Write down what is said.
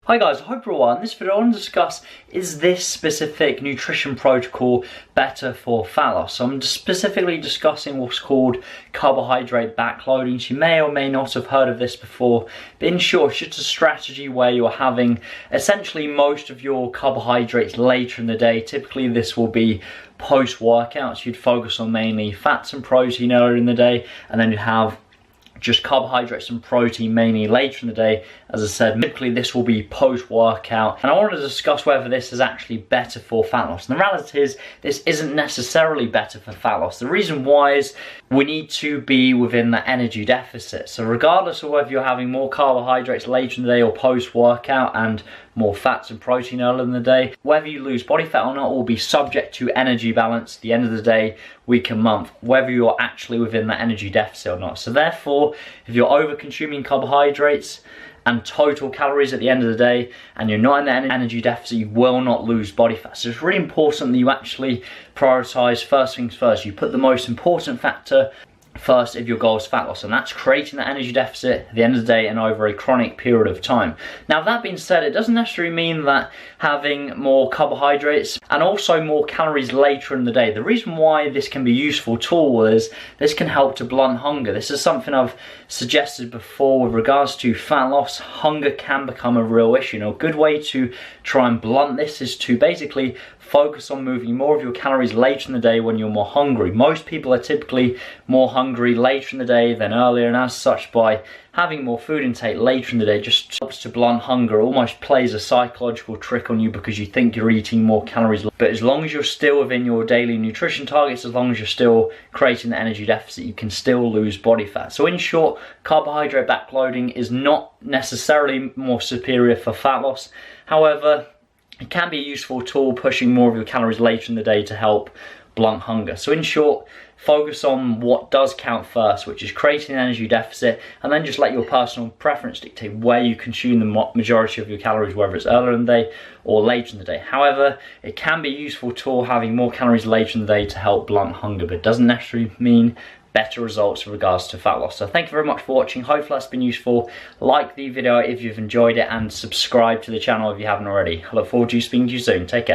Hi guys, I hope you're well. In this video I want to discuss, is this specific nutrition protocol better for fat loss? So I'm specifically discussing what's called carbohydrate backloading. So you may or may not have heard of this before, but in short, it's just a strategy where you're having essentially most of your carbohydrates later in the day. Typically this will be post-workout, so you'd focus on mainly fats and protein earlier in the day, and then you have just carbohydrates and protein mainly later in the day. As I said, typically this will be post-workout, and I wanted to discuss whether this is actually better for fat loss. And the reality is, this isn't necessarily better for fat loss. The reason why is we need to be within the energy deficit. So regardless of whether you're having more carbohydrates later in the day or post-workout and more fats and protein earlier in the day, whether you lose body fat or not will be subject to energy balance at the end of the day, week and month, whether you're actually within that energy deficit or not. So therefore, if you're over consuming carbohydrates and total calories at the end of the day, and you're not in the energy deficit, you will not lose body fat. So it's really important that you actually prioritize first things first. You put the most important factor first if your goal is fat loss, and that's creating that energy deficit at the end of the day and over a chronic period of time. Now that being said, it doesn't necessarily mean that having more carbohydrates and also more calories later in the day. The reason why this can be a useful tool is this can help to blunt hunger. This is something I've suggested before with regards to fat loss. Hunger can become a real issue. Now, a good way to try and blunt this is to basically focus on moving more of your calories later in the day when you're more hungry. Most people are typically more hungry later in the day than earlier, and as such, by having more food intake later in the day just helps to blunt hunger. It almost plays a psychological trick on you because you think you're eating more calories. But as long as you're still within your daily nutrition targets, as long as you're still creating the energy deficit, you can still lose body fat. So in short, carbohydrate backloading is not necessarily more superior for fat loss. However, it can be a useful tool pushing more of your calories later in the day to help blunt hunger. So in short, focus on what does count first, which is creating an energy deficit, and then just let your personal preference dictate where you consume the majority of your calories, whether it's earlier in the day or later in the day. However, it can be a useful tool having more calories later in the day to help blunt hunger, but it doesn't necessarily mean better results with regards to fat loss. So thank you very much for watching. Hopefully that's been useful. Like the video if you've enjoyed it, and subscribe to the channel if you haven't already. I look forward to speaking to you soon. Take care.